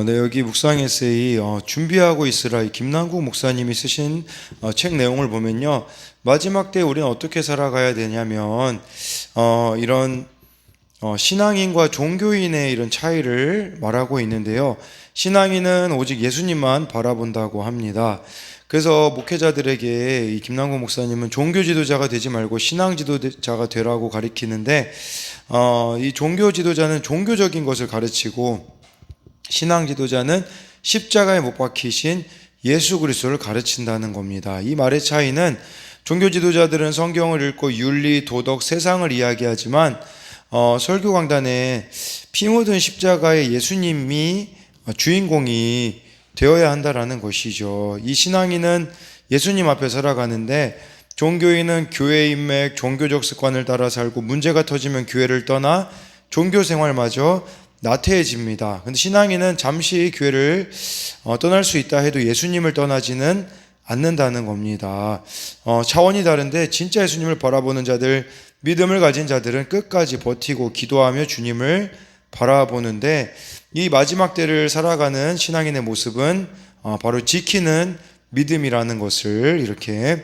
네, 여기 묵상 에세이 준비하고 있으라 이 김남국 목사님이 쓰신 책 내용을 보면요, 마지막 때 우리는 어떻게 살아가야 되냐면 이런 신앙인과 종교인의 이런 차이를 말하고 있는데요. 신앙인은 오직 예수님만 바라본다고 합니다. 그래서 목회자들에게 이 김남국 목사님은 종교 지도자가 되지 말고 신앙 지도자가 되라고 가르치는데, 이 종교 지도자는 종교적인 것을 가르치고 신앙 지도자는 십자가에 못 박히신 예수 그리스도를 가르친다는 겁니다. 이 말의 차이는, 종교 지도자들은 성경을 읽고 윤리, 도덕, 세상을 이야기하지만 설교 강단에 피 묻은 십자가의 예수님이 주인공이 되어야 한다라는 것이죠. 이 신앙인은 예수님 앞에 살아가는데, 종교인은 교회 인맥, 종교적 습관을 따라 살고 문제가 터지면 교회를 떠나 종교 생활마저 나태해집니다. 근데 신앙인은 잠시 교회를 떠날 수 있다 해도 예수님을 떠나지는 않는다는 겁니다. 차원이 다른데, 진짜 예수님을 바라보는 자들, 믿음을 가진 자들은 끝까지 버티고 기도하며 주님을 바라보는데, 이 마지막 때를 살아가는 신앙인의 모습은 바로 지키는 믿음이라는 것을 이렇게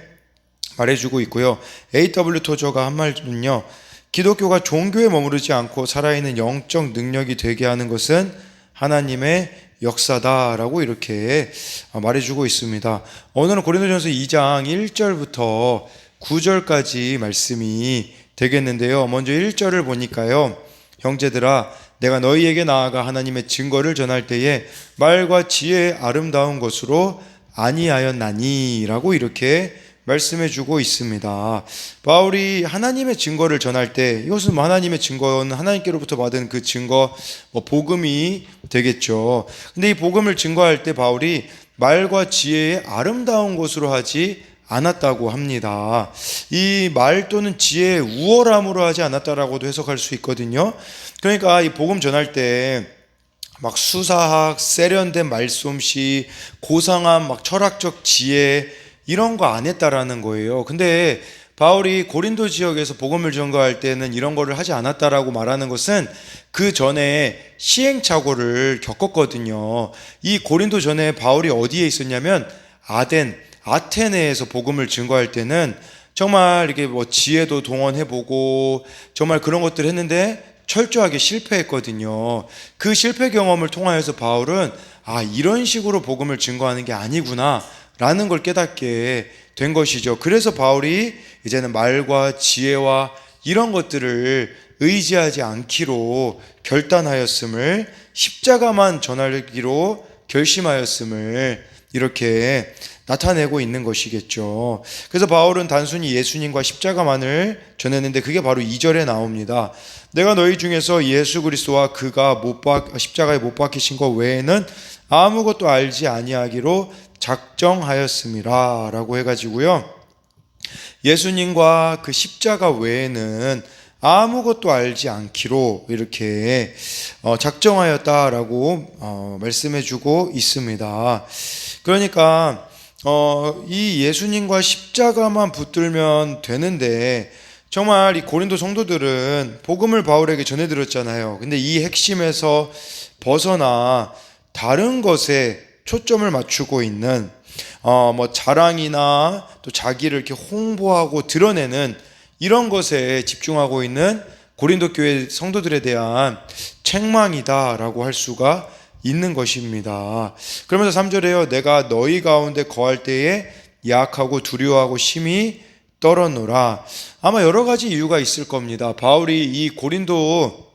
말해주고 있고요. A.W. 토저가 한 말은요, 기독교가 종교에 머무르지 않고 살아있는 영적 능력이 되게 하는 것은 하나님의 역사다라고 이렇게 말해주고 있습니다. 오늘은 고린도전서 2장 1절부터 9절까지 말씀이 되겠는데요. 먼저 1절을 보니까요, 형제들아, 내가 너희에게 나아가 하나님의 증거를 전할 때에 말과 지혜의 아름다운 것으로 아니하였나니 라고 이렇게 말씀해 주고 있습니다. 바울이 하나님의 증거를 전할 때, 이것은 하나님의 증거는 하나님께로부터 받은 그 증거, 복음이 되겠죠. 근데 이 복음을 증거할 때 바울이 말과 지혜의 아름다운 것으로 하지 않았다고 합니다. 이 말 또는 지혜의 우월함으로 하지 않았다라고도 해석할 수 있거든요. 그러니까 이 복음 전할 때 막 수사학, 세련된 말솜씨, 고상한 막 철학적 지혜, 이런 거 안 했다라는 거예요. 근데 바울이 고린도 지역에서 복음을 전거할 때는 이런 거를 하지 않았다라고 말하는 것은 그 전에 시행착오를 겪었거든요. 이 고린도 전에 바울이 어디에 있었냐면 아테네에서 복음을 증거할 때는 정말 이렇게 지혜도 동원해보고 정말 그런 것들을 했는데 철저하게 실패했거든요. 그 실패 경험을 통하여서 바울은 이런 식으로 복음을 증거하는 게 아니구나 라는 걸 깨닫게 된 것이죠. 그래서 바울이 이제는 말과 지혜와 이런 것들을 의지하지 않기로 결단하였음을, 십자가만 전하기로 결심하였음을 이렇게 나타내고 있는 것이겠죠. 그래서 바울은 단순히 예수님과 십자가만을 전했는데, 그게 바로 2절에 나옵니다. 내가 너희 중에서 예수 그리스도와 그가 십자가에 못 박히신 것 외에는 아무것도 알지 아니하기로 작정하였음이라 라고 해가지고요, 예수님과 그 십자가 외에는 아무것도 알지 않기로 이렇게 작정하였다라고 말씀해주고 있습니다. 그러니까 이 예수님과 십자가만 붙들면 되는데, 정말 이 고린도 성도들은 복음을 바울에게 전해들었잖아요. 근데 이 핵심에서 벗어나 다른 것에 초점을 맞추고 있는 자랑이나 또 자기를 이렇게 홍보하고 드러내는 이런 것에 집중하고 있는 고린도 교회 성도들에 대한 책망이다라고 할 수가 있는 것입니다. 그러면서 3절에요, 내가 너희 가운데 거할 때에 약하고 두려워하고 심히 떨었노라. 아마 여러 가지 이유가 있을 겁니다. 바울이 이 고린도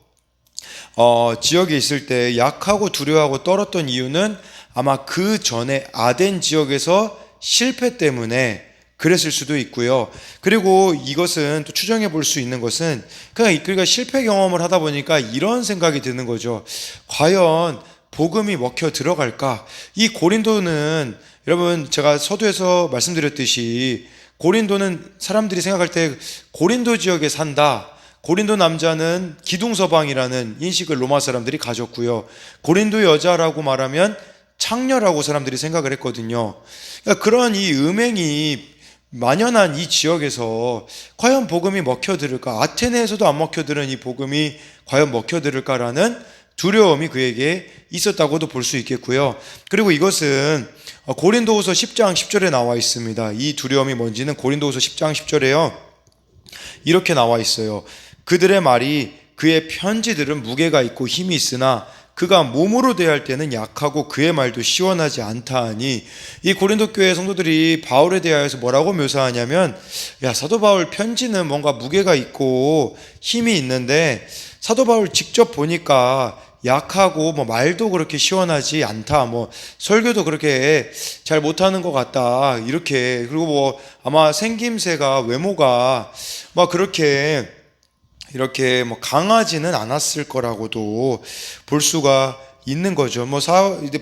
지역에 있을 때 약하고 두려워하고 떨었던 이유는 아마 그 전에 아덴 지역에서 실패 때문에 그랬을 수도 있고요. 그리고 이것은 또 추정해 볼 수 있는 것은, 그러니까 실패 경험을 하다 보니까 이런 생각이 드는 거죠. 과연 복음이 먹혀 들어갈까? 이 고린도는, 여러분 제가 서두에서 말씀드렸듯이 고린도는 사람들이 생각할 때 고린도 지역에 산다, 고린도 남자는 기둥서방이라는 인식을 로마 사람들이 가졌고요, 고린도 여자라고 말하면 창녀라고 사람들이 생각을 했거든요. 그러니까 그런 이 음행이 만연한 이 지역에서 과연 복음이 먹혀들을까, 아테네에서도 안 먹혀들은 이 복음이 과연 먹혀들을까라는 두려움이 그에게 있었다고도 볼 수 있겠고요. 그리고 이것은 고린도후서 10장 10절에 나와 있습니다. 이 두려움이 뭔지는 고린도후서 10장 10절에요. 이렇게 나와 있어요. 그들의 말이 그의 편지들은 무게가 있고 힘이 있으나 그가 몸으로 대할 때는 약하고 그의 말도 시원하지 않다 하니, 이 고린도 교회 성도들이 바울에 대하여서 뭐라고 묘사하냐면, 야, 사도 바울 편지는 뭔가 무게가 있고 힘이 있는데 사도 바울 직접 보니까 약하고 뭐 말도 그렇게 시원하지 않다, 뭐 설교도 그렇게 잘 못하는 것 같다, 이렇게. 그리고 뭐 아마 생김새가, 외모가 막 그렇게 이렇게 뭐 강하지는 않았을 거라고도 볼 수가 있는 거죠.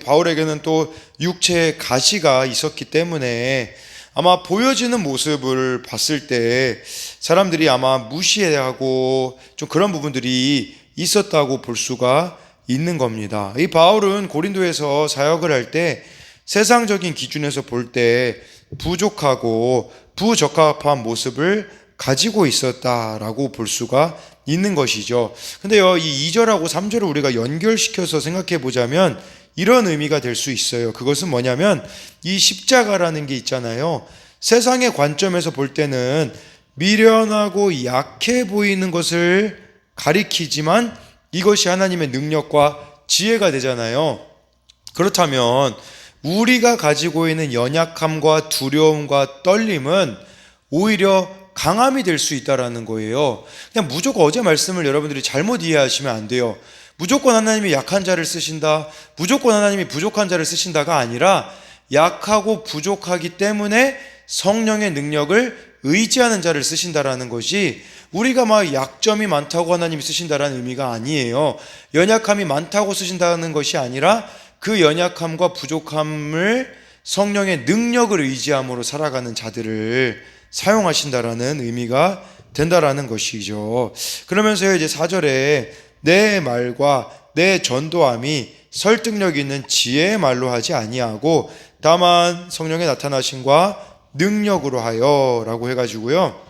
바울에게는 또 육체의 가시가 있었기 때문에 아마 보여지는 모습을 봤을 때 사람들이 아마 무시하고 좀 그런 부분들이 있었다고 볼 수가 있는 겁니다. 이 바울은 고린도에서 사역을 할 때 세상적인 기준에서 볼 때 부족하고 부적합한 모습을 가지고 있었다라고 볼 수가 있는 것이죠. 근데요, 이 2절하고 3절을 우리가 연결시켜서 생각해 보자면 이런 의미가 될 수 있어요. 그것은 뭐냐면, 이 십자가라는 게 있잖아요. 세상의 관점에서 볼 때는 미련하고 약해 보이는 것을 가리키지만 이것이 하나님의 능력과 지혜가 되잖아요. 그렇다면 우리가 가지고 있는 연약함과 두려움과 떨림은 오히려 강함이 될 수 있다라는 거예요. 그냥 무조건 어제 말씀을 여러분들이 잘못 이해하시면 안 돼요. 무조건 하나님이 약한 자를 쓰신다, 무조건 하나님이 부족한 자를 쓰신다가 아니라, 약하고 부족하기 때문에 성령의 능력을 의지하는 자를 쓰신다라는 것이, 우리가 막 약점이 많다고 하나님이 쓰신다라는 의미가 아니에요. 연약함이 많다고 쓰신다는 것이 아니라 그 연약함과 부족함을 성령의 능력을 의지함으로 살아가는 자들을 사용하신다라는 의미가 된다라는 것이죠. 그러면서요, 이제 4절에 내 말과 내 전도함이 설득력 있는 지혜의 말로 하지 아니하고 다만 성령의 나타나심과 능력으로 하여 라고 해가지고요,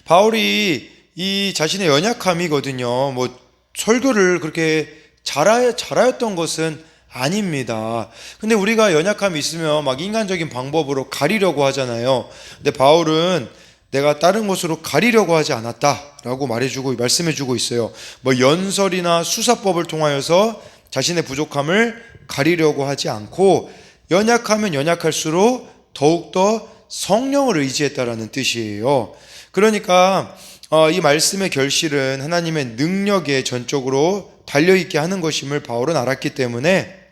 바울이 이 자신의 연약함이거든요. 뭐 설교를 그렇게 잘하였던 것은 아닙니다. 근데 우리가 연약함이 있으면 막 인간적인 방법으로 가리려고 하잖아요. 근데 바울은 내가 다른 것으로 가리려고 하지 않았다라고 말씀해주고 있어요. 뭐 연설이나 수사법을 통하여서 자신의 부족함을 가리려고 하지 않고, 연약하면 연약할수록 더욱더 성령을 의지했다라는 뜻이에요. 그러니까 이 말씀의 결실은 하나님의 능력에 전적으로 달려있게 하는 것임을 바울은 알았기 때문에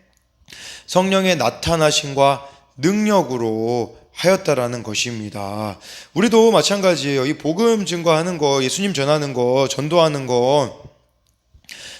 성령의 나타나심과 능력으로 하였다라는 것입니다. 우리도 마찬가지예요. 이 복음 증거하는 거, 예수님 전하는 거, 전도하는 거,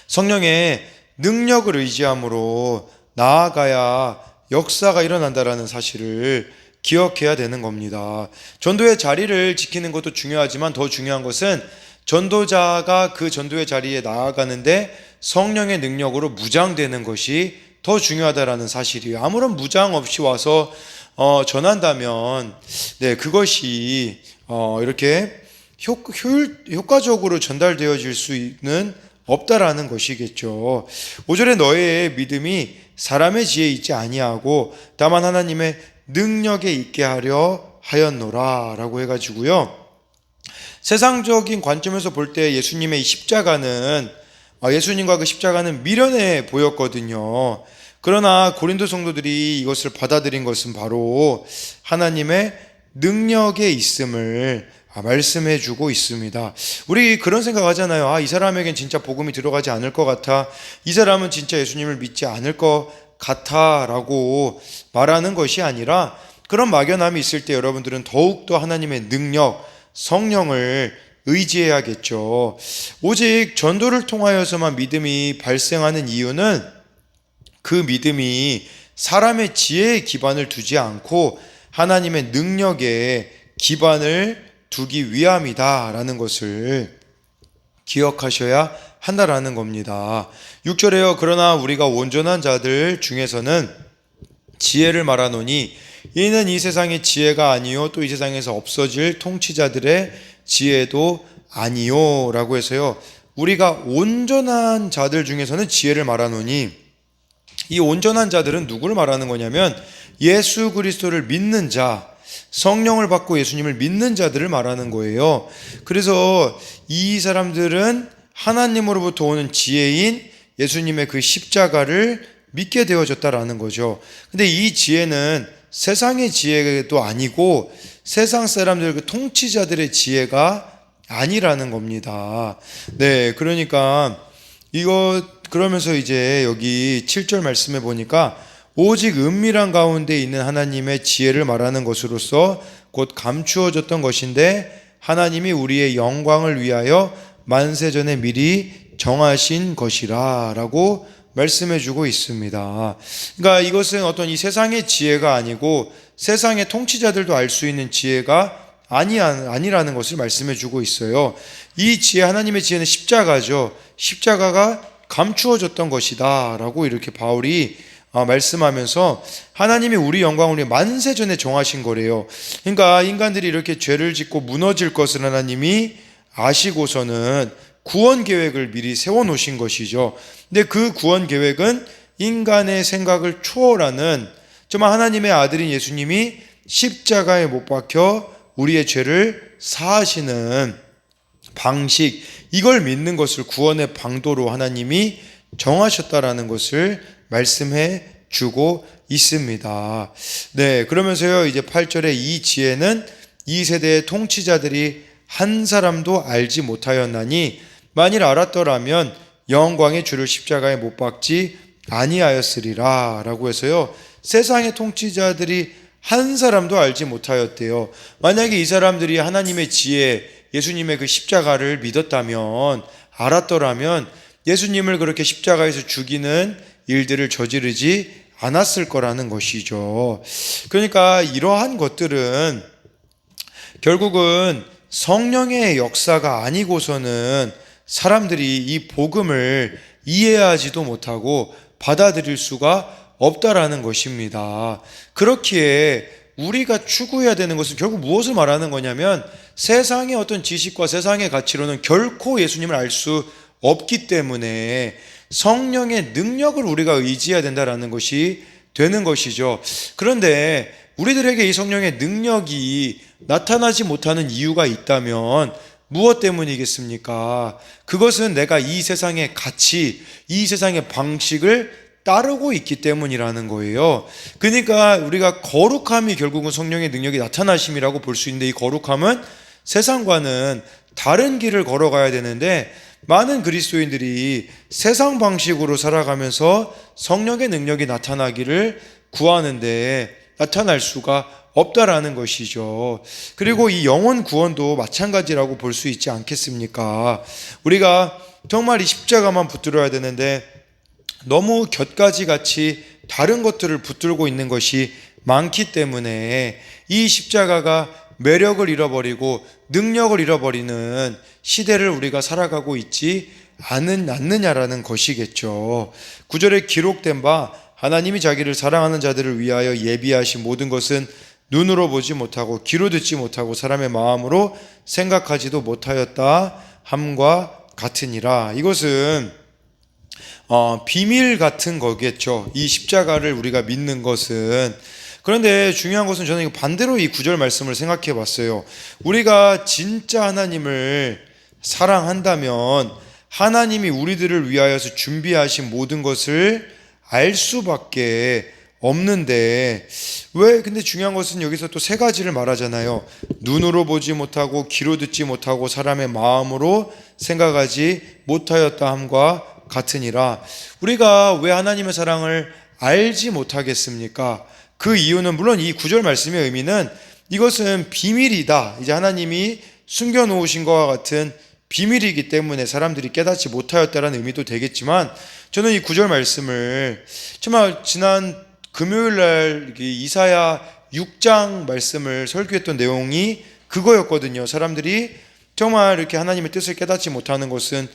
성령의 능력을 의지함으로 나아가야 역사가 일어난다라는 사실을 기억해야 되는 겁니다. 전도의 자리를 지키는 것도 중요하지만 더 중요한 것은 전도자가 그 전도의 자리에 나아가는데 성령의 능력으로 무장되는 것이 더 중요하다라는 사실이에요. 아무런 무장 없이 와서 전한다면 그것이 이렇게 효과적으로 전달되어질 수는 없다라는 것이겠죠. 5절에 너의 믿음이 사람의 지혜에 있지 아니하고 다만 하나님의 능력에 있게 하려 하였노라 라고 해가지고요, 세상적인 관점에서 볼 때 예수님의 이 십자가는, 예수님과 그 십자가는 미련해 보였거든요. 그러나 고린도 성도들이 이것을 받아들인 것은 바로 하나님의 능력에 있음을 말씀해 주고 있습니다. 우리 그런 생각 하잖아요. 이 사람에겐 진짜 복음이 들어가지 않을 것 같아, 이 사람은 진짜 예수님을 믿지 않을 것 같아 라고 말하는 것이 아니라, 그런 막연함이 있을 때 여러분들은 더욱더 하나님의 능력, 성령을 의지해야겠죠. 오직 전도를 통하여서만 믿음이 발생하는 이유는 그 믿음이 사람의 지혜에 기반을 두지 않고 하나님의 능력에 기반을 두기 위함이다라는 것을 기억하셔야 한다라는 겁니다. 6절에요. 그러나 우리가 온전한 자들 중에서는 지혜를 말하노니 이는 이 세상의 지혜가 아니요 또 이 세상에서 없어질 통치자들의 지혜도 아니요 라고 해서요, 우리가 온전한 자들 중에서는 지혜를 말하노니, 이 온전한 자들은 누구를 말하는 거냐면 예수 그리스도를 믿는 자, 성령을 받고 예수님을 믿는 자들을 말하는 거예요. 그래서 이 사람들은 하나님으로부터 오는 지혜인 예수님의 그 십자가를 믿게 되어졌다라는 거죠. 근데 이 지혜는 세상의 지혜도 아니고 세상 사람들 그 통치자들의 지혜가 아니라는 겁니다. 네, 그러니까 그러면서 이제 여기 7절 말씀해 보니까 오직 은밀한 가운데 있는 하나님의 지혜를 말하는 것으로서 곧 감추어졌던 것인데 하나님이 우리의 영광을 위하여 만세전에 미리 정하신 것이라 라고 말씀해 주고 있습니다. 그러니까 이것은 어떤 이 세상의 지혜가 아니고 세상의 통치자들도 알 수 있는 지혜가 아니라는 것을 말씀해 주고 있어요. 이 지혜, 하나님의 지혜는 십자가죠. 십자가가 감추어졌던 것이다 라고 이렇게 바울이 말씀하면서 하나님이 우리 영광을 위해 만세전에 정하신 거래요. 그러니까 인간들이 이렇게 죄를 짓고 무너질 것을 하나님이 아시고서는 구원 계획을 미리 세워놓으신 것이죠. 근데 그 구원 계획은 인간의 생각을 초월하는 정말 하나님의 아들인 예수님이 십자가에 못 박혀 우리의 죄를 사하시는 방식, 이걸 믿는 것을 구원의 방도로 하나님이 정하셨다라는 것을 말씀해 주고 있습니다. 네, 그러면서요, 이제 8절에 이 지혜는 이 세대의 통치자들이 한 사람도 알지 못하였나니 만일 알았더라면 영광의 주를 십자가에 못 박지 아니하였으리라 라고 해서요, 세상의 통치자들이 한 사람도 알지 못하였대요. 만약에 이 사람들이 하나님의 지혜, 예수님의 그 십자가를 믿었다면, 알았더라면 예수님을 그렇게 십자가에서 죽이는 일들을 저지르지 않았을 거라는 것이죠. 그러니까 이러한 것들은 결국은 성령의 역사가 아니고서는 사람들이 이 복음을 이해하지도 못하고 받아들일 수가 없다라는 것입니다. 그렇기에 우리가 추구해야 되는 것은 결국 무엇을 말하는 거냐면 세상의 어떤 지식과 세상의 가치로는 결코 예수님을 알 수 없기 때문에 성령의 능력을 우리가 의지해야 된다라는 것이 되는 것이죠. 그런데 우리들에게 이 성령의 능력이 나타나지 못하는 이유가 있다면 무엇 때문이겠습니까? 그것은 내가 이 세상의 가치, 이 세상의 방식을 따르고 있기 때문이라는 거예요. 그러니까 우리가 거룩함이 결국은 성령의 능력이 나타나심이라고 볼 수 있는데, 이 거룩함은 세상과는 다른 길을 걸어가야 되는데 많은 그리스도인들이 세상 방식으로 살아가면서 성령의 능력이 나타나기를 구하는데 나타날 수가 없다라는 것이죠. 그리고 이 영혼 구원도 마찬가지라고 볼 수 있지 않겠습니까? 우리가 정말 이 십자가만 붙들어야 되는데 너무 곁가지 같이 다른 것들을 붙들고 있는 것이 많기 때문에 이 십자가가 매력을 잃어버리고 능력을 잃어버리는 시대를 우리가 살아가고 있지 않느냐라는 것이겠죠. 9절에 기록된 바 하나님이 자기를 사랑하는 자들을 위하여 예비하신 모든 것은 눈으로 보지 못하고 귀로 듣지 못하고 사람의 마음으로 생각하지도 못하였다 함과 같으니라. 이것은 비밀 같은 거겠죠. 이 십자가를 우리가 믿는 것은. 그런데 중요한 것은 저는 반대로 이 9절 말씀을 생각해 봤어요. 우리가 진짜 하나님을 사랑한다면 하나님이 우리들을 위하여서 준비하신 모든 것을 알 수밖에 없는데, 왜 근데 중요한 것은 여기서 또 세 가지를 말하잖아요. 눈으로 보지 못하고 귀로 듣지 못하고 사람의 마음으로 생각하지 못하였다 함과 같으니라. 우리가 왜 하나님의 사랑을 알지 못하겠습니까? 그 이유는 물론 이 9절 말씀의 의미는 이것은 비밀이다, 이제 하나님이 숨겨놓으신 것과 같은 비밀이기 때문에 사람들이 깨닫지 못하였다라는 의미도 되겠지만, 저는 이 9절 말씀을 정말 지난 금요일날 이사야 6장 말씀을 설교했던 내용이 그거였거든요. 사람들이 정말 이렇게 하나님의 뜻을 깨닫지 못하는 것은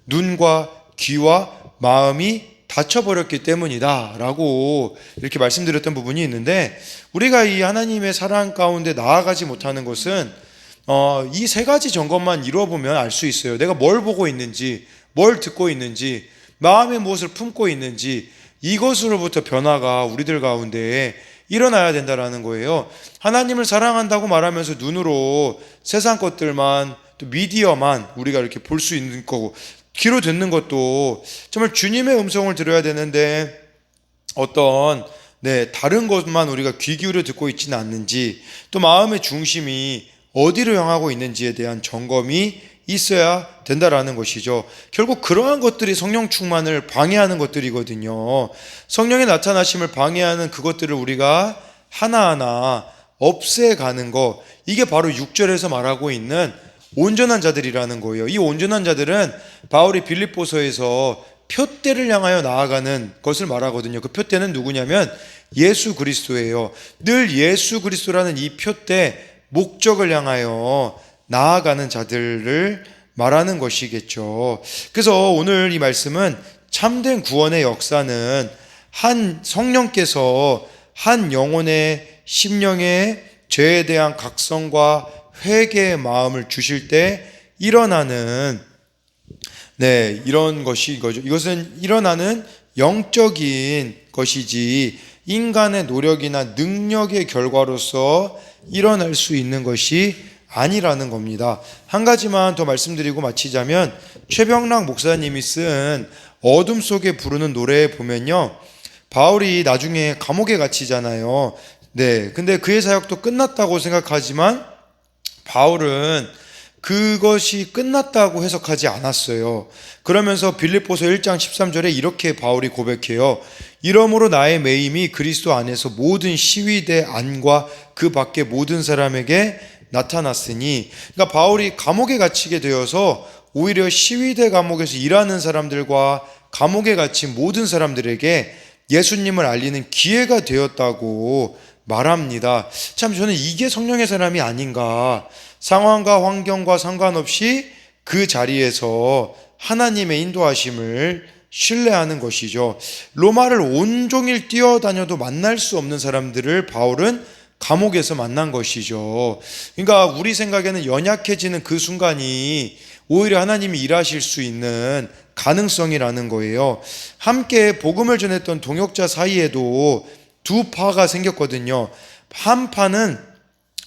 눈과 귀와 마음이 닫혀버렸기 때문이다 라고 이렇게 말씀드렸던 부분이 있는데, 우리가 이 하나님의 사랑 가운데 나아가지 못하는 것은 이 세 가지 점검만 이루어보면 알 수 있어요. 내가 뭘 보고 있는지, 뭘 듣고 있는지, 마음에 무엇을 품고 있는지, 이것으로부터 변화가 우리들 가운데 일어나야 된다라는 거예요. 하나님을 사랑한다고 말하면서 눈으로 세상 것들만, 또 미디어만 우리가 이렇게 볼 수 있는 거고, 귀로 듣는 것도 정말 주님의 음성을 들어야 되는데 어떤 다른 것만 우리가 귀 기울여 듣고 있지는 않는지, 또 마음의 중심이 어디로 향하고 있는지에 대한 점검이 있어야 된다라는 것이죠. 결국 그러한 것들이 성령 충만을 방해하는 것들이거든요. 성령의 나타나심을 방해하는 그것들을 우리가 하나하나 없애가는 것, 이게 바로 6절에서 말하고 있는 온전한 자들이라는 거예요. 이 온전한 자들은 바울이 빌립보서에서 표대를 향하여 나아가는 것을 말하거든요. 그 표대는 누구냐면 예수 그리스도예요. 늘 예수 그리스도라는 이 표대, 목적을 향하여 나아가는 자들을 말하는 것이겠죠. 그래서 오늘 이 말씀은 참된 구원의 역사는 한 성령께서 한 영혼의 심령의 죄에 대한 각성과 회개의 마음을 주실 때 일어나는 이런 것이 이거죠. 이것은 일어나는 영적인 것이지 인간의 노력이나 능력의 결과로서 일어날 수 있는 것이 아니라는 겁니다. 한 가지만 더 말씀드리고 마치자면, 최병락 목사님이 쓴 어둠 속에 부르는 노래에 보면요, 바울이 나중에 감옥에 갇히잖아요. 근데 그의 사역도 끝났다고 생각하지만 바울은 그것이 끝났다고 해석하지 않았어요. 그러면서 빌립보서 1장 13절에 이렇게 바울이 고백해요. 이러므로 나의 매임이 그리스도 안에서 모든 시위대 안과 그 밖의 모든 사람에게 나타났으니, 그러니까 바울이 감옥에 갇히게 되어서 오히려 시위대 감옥에서 일하는 사람들과 감옥에 갇힌 모든 사람들에게 예수님을 알리는 기회가 되었다고 말합니다. 참 저는 이게 성령의 사람이 아닌가. 상황과 환경과 상관없이 그 자리에서 하나님의 인도하심을 신뢰하는 것이죠. 로마를 온종일 뛰어다녀도 만날 수 없는 사람들을 바울은 감옥에서 만난 것이죠. 그러니까 우리 생각에는 연약해지는 그 순간이 오히려 하나님이 일하실 수 있는 가능성이라는 거예요. 함께 복음을 전했던 동역자 사이에도 두 파가 생겼거든요. 한 파는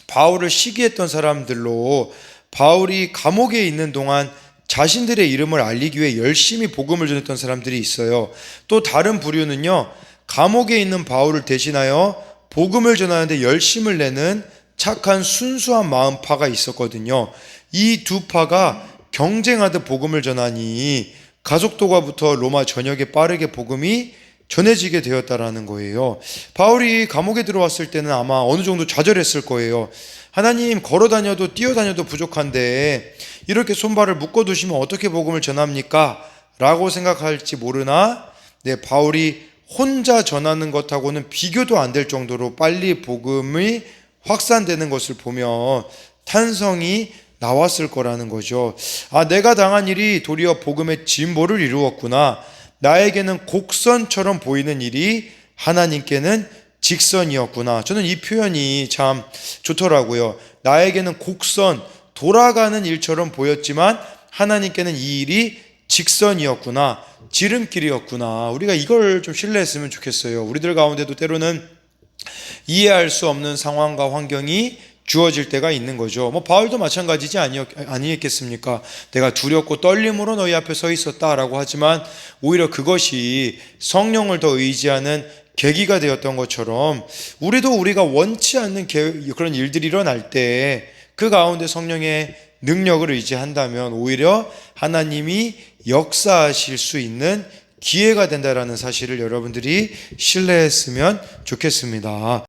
바울을 시기했던 사람들로, 바울이 감옥에 있는 동안 자신들의 이름을 알리기 위해 열심히 복음을 전했던 사람들이 있어요. 또 다른 부류는요, 감옥에 있는 바울을 대신하여 복음을 전하는데 열심을 내는 착한 순수한 마음파가 있었거든요. 이 두 파가 경쟁하듯 복음을 전하니 가속도가부터 로마 전역에 빠르게 복음이 전해지게 되었다라는 거예요. 바울이 감옥에 들어왔을 때는 아마 어느 정도 좌절했을 거예요. 하나님, 걸어다녀도 뛰어다녀도 부족한데 이렇게 손발을 묶어두시면 어떻게 복음을 전합니까? 라고 생각할지 모르나 바울이 혼자 전하는 것하고는 비교도 안 될 정도로 빨리 복음이 확산되는 것을 보며 탄성이 나왔을 거라는 거죠. 내가 당한 일이 도리어 복음의 진보를 이루었구나. 나에게는 곡선처럼 보이는 일이 하나님께는 직선이었구나. 저는 이 표현이 참 좋더라고요. 나에게는 곡선, 돌아가는 일처럼 보였지만 하나님께는 이 일이 직선이었구나, 지름길이었구나. 우리가 이걸 좀 신뢰했으면 좋겠어요. 우리들 가운데도 때로는 이해할 수 없는 상황과 환경이 주어질 때가 있는 거죠. 바울도 마찬가지지 아니겠습니까? 내가 두렵고 떨림으로 너희 앞에 서 있었다라고 하지만 오히려 그것이 성령을 더 의지하는 계기가 되었던 것처럼, 우리도 우리가 원치 않는 그런 일들이 일어날 때 그 가운데 성령의 능력을 의지한다면 오히려 하나님이 역사하실 수 있는 기회가 된다라는 사실을 여러분들이 신뢰했으면 좋겠습니다.